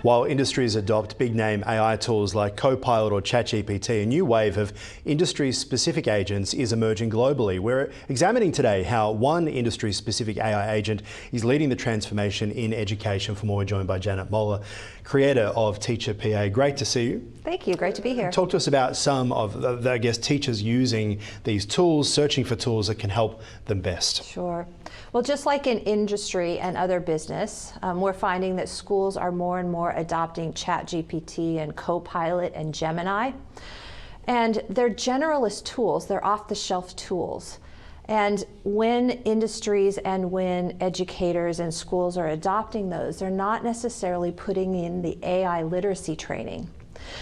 While industries adopt big-name AI tools like Copilot or ChatGPT, a new wave of industry-specific agents is emerging globally. We're examining today how one industry-specific AI agent is leading the transformation in education. For more, we're joined by Janet Moller, creator of Teacher PA. Great to see you. Thank you. Great to be here. Talk to us about some of the, I guess, teachers using these tools, searching for tools that can help them best. Sure. Well, just like in industry and other business, we're finding that schools are more and more adopting ChatGPT and Copilot and Gemini. And they're generalist tools, they're off-the-shelf tools. And when industries and when educators and schools are adopting those, they're not necessarily putting in the AI literacy training.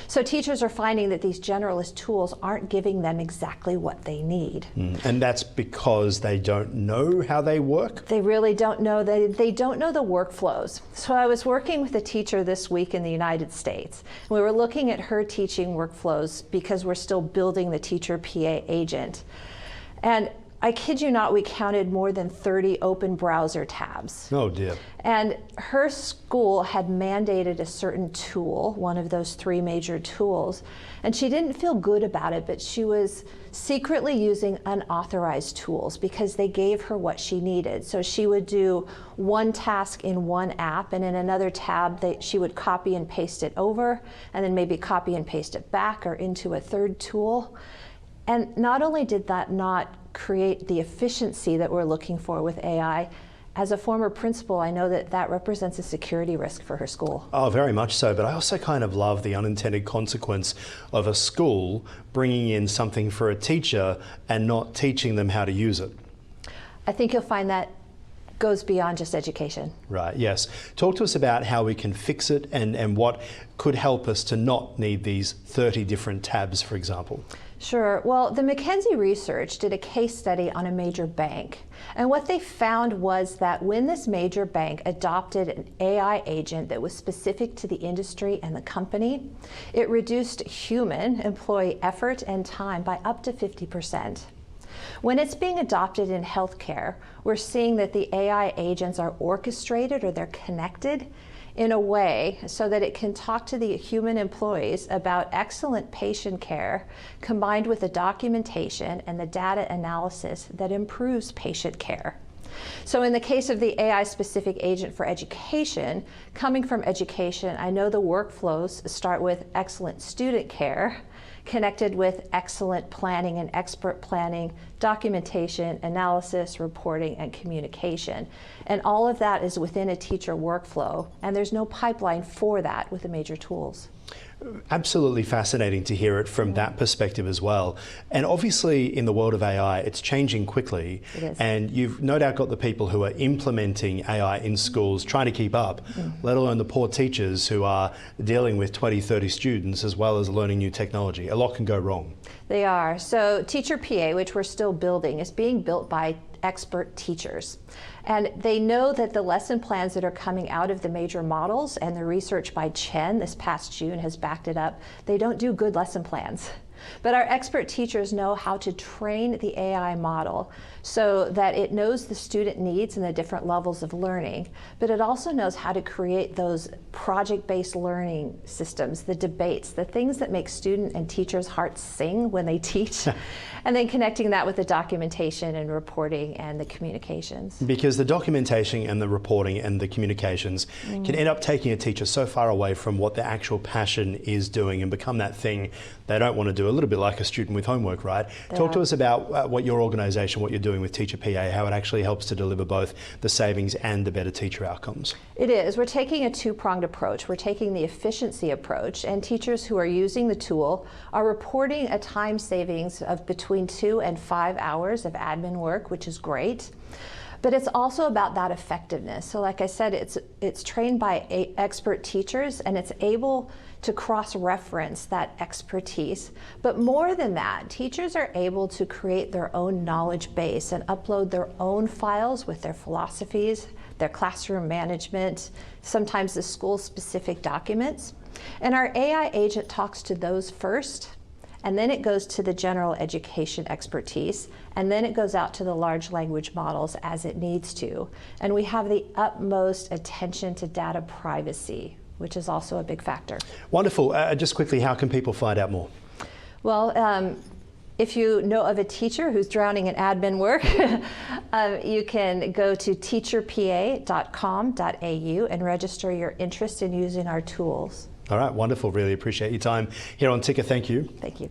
So teachers are finding that these generalist tools aren't giving them exactly what they need. And that's because they don't know how they work? They really don't know. They don't know the workflows. So I was working with a teacher this week in the United States. We were looking at her teaching workflows because we're still building the Teacher PA agent. And I kid you not, we counted more than 30 open browser tabs. Oh dear. And her school had mandated a certain tool, one of those three major tools, and she didn't feel good about it, but she was secretly using unauthorized tools because they gave her what she needed. So she would do one task in one app, and in another tab she would copy and paste it over, and then maybe copy and paste it back or into a third tool. And not only did that not create the efficiency that we're looking for with AI, as a former principal, I know that that represents a security risk for her school. Oh, very much so. But I also kind of love the unintended consequence of a school bringing in something for a teacher and not teaching them how to use it. I think you'll find that goes beyond just education. Right, yes. Talk to us about how we can fix it and what could help us to not need these 30 different tabs, for example. Sure. Well, the McKinsey research did a case study on a major bank. And what they found was that when this major bank adopted an AI agent that was specific to the industry and the company, it reduced human employee effort and time by up to 50%. When it's being adopted in healthcare, we're seeing that the AI agents are orchestrated or they're connected in a way so that it can talk to the human employees about excellent patient care combined with the documentation and the data analysis that improves patient care. So in the case of the AI-specific agent for education, coming from education, I know the workflows start with excellent student care, connected with excellent planning and expert planning, documentation, analysis, reporting, and communication. And all of that is within a teacher workflow, and there's no pipeline for that with the major tools. Absolutely fascinating to hear it from that perspective as well. And obviously in the world of AI, it's changing quickly. It is. And you've no doubt got the people who are implementing AI in schools trying to keep up, let alone the poor teachers who are dealing with 20, 30 students as well as learning new technology. A lot can go wrong. They are. So Teacher PA, which we're still building, is being built by expert teachers. And they know that the lesson plans that are coming out of the major models, and the research by Chen this past June has backed it up, they don't do good lesson plans. But our expert teachers know how to train the AI model so that it knows the student needs and the different levels of learning, but it also knows how to create those project-based learning systems, the debates, the things that make student and teachers' hearts sing when they teach, and then connecting that with the documentation and reporting and the communications. Because the documentation and the reporting and the communications can end up taking a teacher so far away from what their actual passion is doing and become that thing they don't want to do, a little bit like a student with homework, right? Talk to us about what your organisation, what you're doing with Teacher PA, how it actually helps to deliver both the savings and the better teacher outcomes. It is. We're taking a two-pronged approach. We're taking the efficiency approach, and teachers who are using the tool are reporting a time savings of between 2 and 5 hours of admin work, which is great. But it's also about that effectiveness. So like I said, it's trained by expert teachers, and it's able to cross-reference that expertise. But more than that, teachers are able to create their own knowledge base and upload their own files with their philosophies, their classroom management, sometimes the school-specific documents. And our AI agent talks to those first, and then it goes to the general education expertise, and then it goes out to the large language models as it needs to. And we have the utmost attention to data privacy which is also a big factor. Wonderful. Just quickly, how can people find out more? Well, if you know of a teacher who's drowning in admin work, you can go to teacherpa.com.au and register your interest in using our tools. All right, wonderful. Really appreciate your time here on Ticker. Thank you. Thank you.